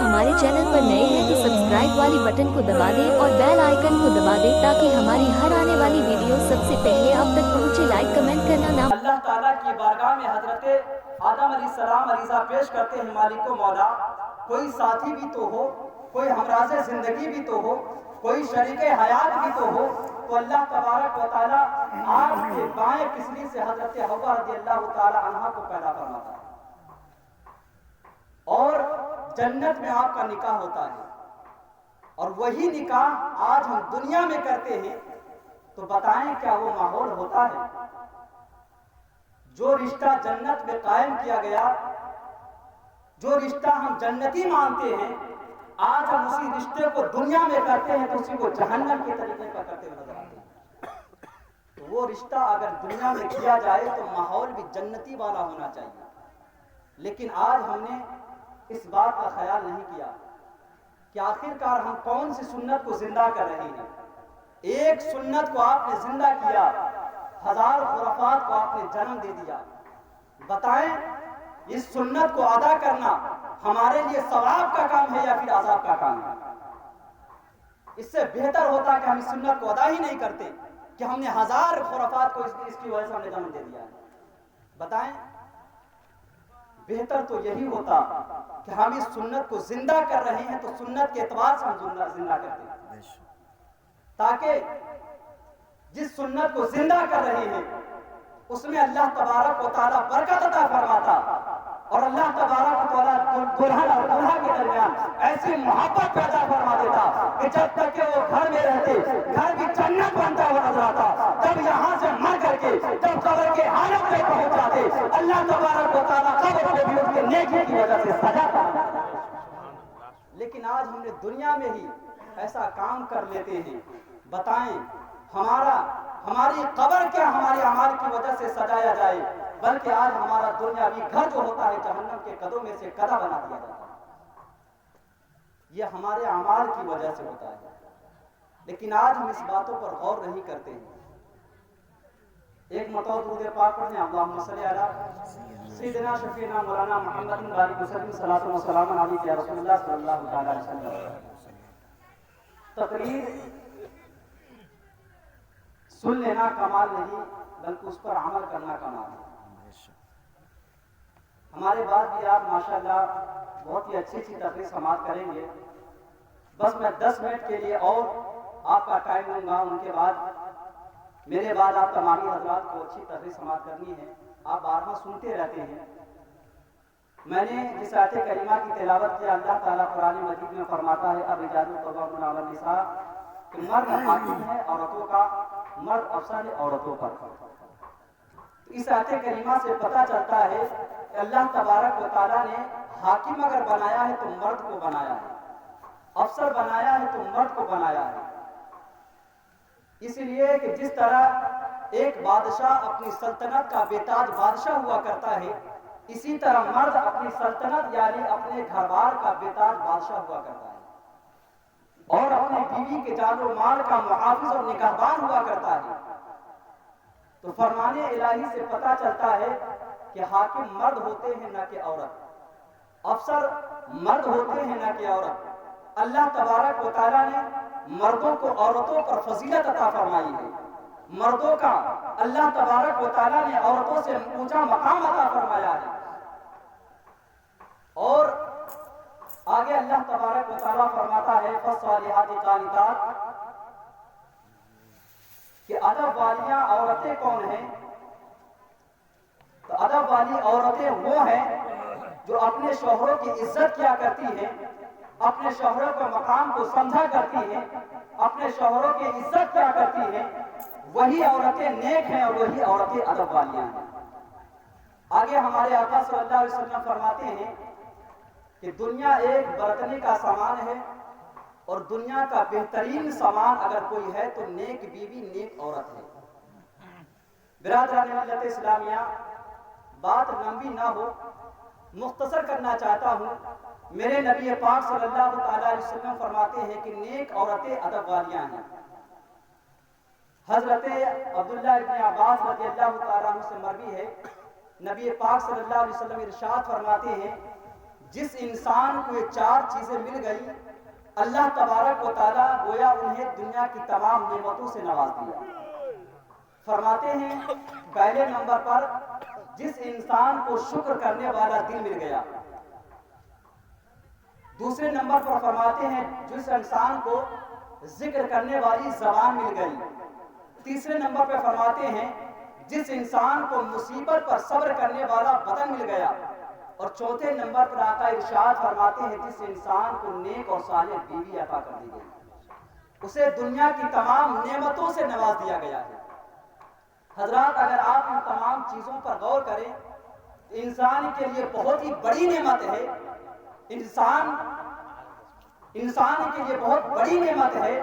हमारे चैनल पर नए हैं तो सब्सक्राइब वाली बटन को दबा दें और बेल आइकन को दबा दें ताकि हमारी हर आने वाली वीडियो सबसे पहले आप तक पहुंचे। लाइक कमेंट करना ना। अल्लाह ताला की बारगाह में हजरत आदम अलैहिस्सलाम अरीज़ा पेश करते हैं, मालिक मौला कोई साथी भी तो हो, कोई हमराज़े ज़िंदगी भी तो हो, कोई शरीके हयात भी तो हो। तो अल्लाह तबारक व तआला आपके बाएं पिसली से हजरत हव्वा रज़ियल्लाहु ताला अन्हा को पैदा फरमाता है और जन्नत में आपका निकाह होता है। और वही निकाह आज हम दुनिया में करते हैं, तो बताएं क्या वो माहौल होता है? जो रिश्ता जन्नत में कायम किया गया, जो रिश्ता हम जन्नती मानते हैं, आज हम उसी रिश्ते को दुनिया में करते हैं तो उसी को जहन्नम के तरीके पर करते हुए नजर आते हैं। तो वो रिश्ता अगर दुनिया में किया जाए तो माहौल भी जन्नती वाला होना चाहिए। लेकिन आज हमने इस बात का ख्याल नहीं किया कि आखिरकार हम कौन सी सुन्नत को जिंदा कर रहे हैं। एक सुन्नत को आपने जिंदा किया, हजार खुराफात को आपने जन्म दे दिया। बताएं इस सुन्नत को अदा करना हमारे लिए सवाब का काम है या फिर अजाब का काम है? इससे बेहतर होता कि हम इस सुन्नत को अदा ही नहीं करते कि हमने हजार खुराफात को इसकी वजह से हमने जन्म दे दिया है। बताएं बेहतर तो यही होता कि हम इस सुन्नत को जिंदा कर रहे हैं तो सुन्नत के एतबार से हम जिंदा करते हैं, ताकि जिस सुन्नत को जिंदा कर रहे हैं उसमें अल्लाह तबारक व तआला बरकत अता फरमाता और अल्लाह तबारक व तआला दुल्हन और दूल्हा के दरमियान ऐसी मोहब्बत पैदा फरमा देता कि जब तक के वो घर में रहते घर भी जन्नत बनता हुआ नजर आता। जब यहाँ से मर करके जब कब्र के हालत में पहुंच जाते, अल्लाह तबारक व तआला कब्र को भी उसके नेकी की वजह से सजाता। लेकिन आज हमने दुनिया में ही ऐसा काम कर लेते हैं। बताएं हमारी कब्र क्या हमारे अमाल की वजह से सजाया जाए, बल्कि आज हमारा दुनियावी घर जो होता है जहन्नम के कदों में से कदा बना दिया जाता है। यह हमारे अमाल की वजह से होता है, लेकिन आज हम इस बातों पर गौर नहीं करते हैं। एक मरतबा दुरूद पाक पढ़ें, अल्लाहुम्मा सल्ली अला सय्यिदिना शफीना मौलाना मुहम्मद बारिक वसल्लम सलातो व सलाम अलैका या रसूलल्लाह सल्लल्लाहु अलैहि वसल्लम। तकरीर सुन लेना कमाल नहीं, बल्कि उस पर अमल करना कमाल है। हमारे बाद भी आप माशाल्लाह बहुत ही अच्छी तकरीर समाप्त करेंगे। बस मैं 10 मिनट के लिए और आपका टाइम दूंगा, उनके बाद मेरे बाद आप तमामी हजरात को अच्छी तकरीर समाप्त करनी है। आप बार-बार सुनते रहते हैं। मैंने जिस आयत करीमा की तिलावत की, अल्लाह ताला कुरान मजीद में फरमाता है अब-रिजालु क़व्वामून अला निसा, कि मर्द हाकिम है औरतों का, मर्द अफसर है औरतों पर। तो इस आयत करीमा से पता चलता है कि अल्लाह तबारक व तआला ने हाकिम अगर बनाया है तो मर्द को बनाया है, अफसर बनाया है तो मर्द को बनाया है। इसलिए कि जिस तरह एक बादशाह अपनी सल्तनत का बेताज बादशाह हुआ करता है, इसी तरह मर्द अपनी सल्तनत यानी अपने घरबार का बेताज बादशाह हुआ करता है और अपनी बीवी के जानो माल का मुहाफिज और निगहबान हुआ करता है। तो फरमाने इलाही से पता चलता है कि हाकिम मर्द होते हैं न कि औरत, अफसर मर्द होते हैं न कि औरत। अल्लाह तबारक व तआला ने मर्दों को औरतों पर फजीलत अता फरमाई है। मर्दों का अल्लाह तबारक व तआला ने औरतों से ऊंचा मकाम अता फरमाया है। और आगे अल्लाह तबारक व तआला फरमाता है फस्सालिहाति कानितात, कि अदब वालियां औरतें कौन हैं? तो अदब वाली औरतें वो हैं जो अपने शौहरों की इज्जत किया करती हैं, अपने शौहरों के मकाम को समझा करती हैं, अपने शौहरों की इज्जत किया करती हैं। वही औरतें नेक हैं और वही औरतें अदब वालियां हैं। आगे हमारे आका सल्लल्लाहु अलैहि वसल्लम फरमाते हैं कि दुनिया एक बरतने का सामान है और दुनिया का बेहतरीन सामान अगर कोई है तो नेक बीवी नेक औरत है। बिरादरान मिल्लत इस्लामिया, बात लंबी ना हो, मुख्तसर करना चाहता हूँ। मेरे नबी पाक सल्लल्लाहु अलैहि वसल्लम फरमाते हैं कि नेक औरतें अदब वालियां हैं। हजरत अब्दुल्लाह इब्न अब्बास रज़ियल्लाहु तआला अन्हु से मरवी है, नबी पाक सल्लल्लाहु अलैहि वसल्लम इरशाद फरमाते हैं जिस इंसान को ये चार चीजें मिल गई, अल्लाह तबारक व तआला गोया उन्हें दुनिया की तमाम नेमतों से नवाज दिया। फरमाते हैं पहले नंबर पर जिस इंसान को शुक्र करने वाला दिल मिल गया। दूसरे नंबर पर फरमाते हैं जिस इंसान को जिक्र करने वाली ज़बान मिल गई। तीसरे नंबर पर फरमाते हैं जिस इंसान को मुसीबत पर सब्र करने वाला बदन मिल गया। और चौथे नंबर पर आका इरशाद फरमाते हैं जिस इंसान को नेक और सालेह बीवी अता कर दी गई, उसे दुनिया की तमाम नेमतों से नवाज दिया गया है। हजरात, अगर आप इन तमाम चीजों पर गौर करें, इंसान के लिए बहुत ही बड़ी नेमत है। इंसान के लिए बहुत बड़ी नेमत है,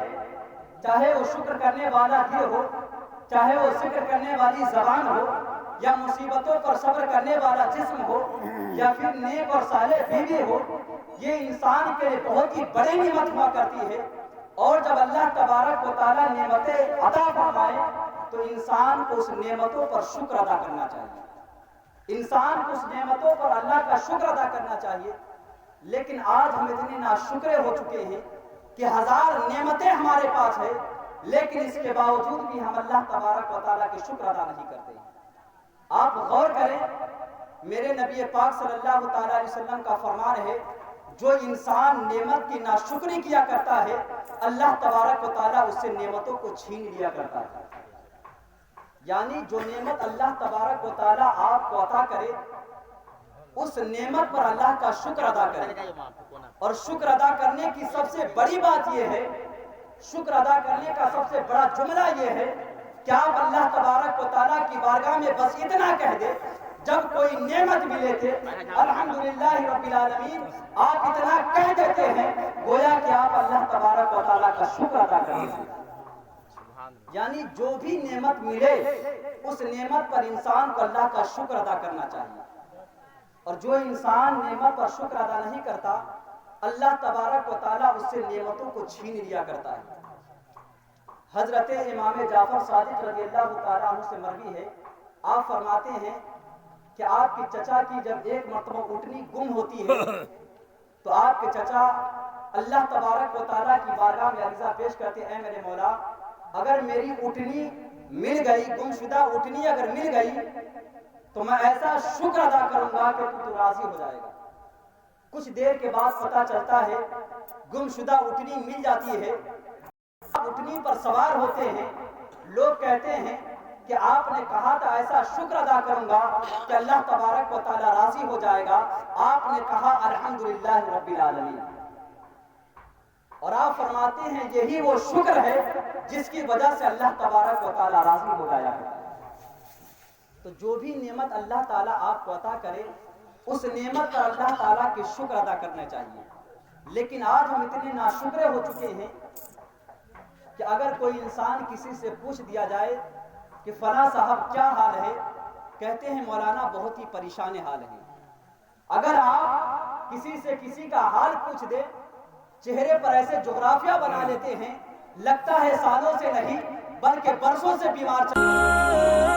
चाहे वो शुक्र करने वाला दिल हो, चाहे वो जिक्र करने वाली जबान हो, या मुसीबतों पर सब्र करने वाला जिस्म हो, या फिर नेक और सालेह बीवी हो। ये इंसान के लिए बहुत ही बड़ी नेमत हुआ करती है। और जब अल्लाह तबारक व तआला नेमतें अता फरमाए तो इंसान को उस नेमतों पर शुक्र अदा करना चाहिए। इंसान को उस नेमतों पर अल्लाह का शुक्र अदा करना चाहिए। लेकिन आज हम इतने नाशुक्रे हो चुके हैं कि हजार नेमतें हमारे पास है, लेकिन इसके बावजूद भी हम अल्लाह तबारक व तआला के शुक्र अदा नहीं करते। आप गौर करें, मेरे नबी पाक सल्लल्लाहु तआला अलैहि वसल्लम का फरमान है, जो इंसान नेमत की नाशुक्री किया करता है, अल्लाह तबारक व तआला उससे नेमतों को छीन लिया करता है। यानी जो नेमत अल्लाह तबारक व तआला आपको अता करे, उस नेमत पर अल्लाह का शुक्र अदा करें। और शुक्र अदा करने की सबसे बड़ी बात यह है, शुक्र अदा करने का सबसे बड़ा जुमला यह है कि आप अल्लाह तबारक व तआला की बारगाह में बस इतना कह दे, जब कोई नेमत मिले थे अल्हम्दुलिल्लाह रब्बिल आलमीन, आप इतना कह देते हैं गोया कि आप अल्लाह तबारक व तआला का शुक्र अदा कर रहे हैं। यानी जो भी नेमत मिले उस नेमत पर इंसान को अल्लाह का शुक्र अदा करना चाहिए। और जो इंसान नेमत पर शुक्र अदा नहीं करता, अल्लाह तबारक व तआला उससे नेमतों को छीन लिया करता है। हजरत इमाम जाफर सादिक रज़ियल्लाहु तआला अन्हु से मरवी है, आप फरमाते हैं कि आपके चचा की जब एक मरतबा ऊँटनी गुम होती है तो आपके चचा अल्लाह तबारक व तआला की बारगाह में अर्ज़ा पेश करते हैं, मेरे मौला, अगर मेरी ऊँटनी मिल गई, गुमशुदा ऊँटनी अगर मिल गई तो मैं ऐसा शुक्र अदा करूंगा कि तू राजी हो जाएगा। कुछ देर के बाद पता चलता है गुमशुदा ऊँटनी मिल जाती है। ऊँटनी पर सवार होते हैं, लोग कहते हैं कि आपने कहा था ऐसा शुक्र अदा करूंगा कि अल्लाह तबारक व तआला राजी हो जाएगा। आपने कहा अल्हम्दुलिल्लाह रब्बिल आलमीन। और आप फरमाते हैं यही वो शुक्र है जिसकी वजह से अल्लाह तबारक व तआला राजी हो जाया है। तो जो भी नेमत अल्लाह ताला आपको अता करे, उस नेमत पर अल्लाह ताला के शुक्र अदा करना चाहिए। लेकिन आज हम इतने नाशुक्रे हो चुके हैं कि अगर कोई इंसान किसी से पूछ दिया जाए कि फला साहब क्या हाल है, कहते हैं मौलाना बहुत ही परेशान हाल है। अगर आप किसी से किसी का हाल पूछ दे, चेहरे पर ऐसे जोग्राफिया बना लेते हैं, लगता है सालों से नहीं बल्कि बरसों से बीमार चल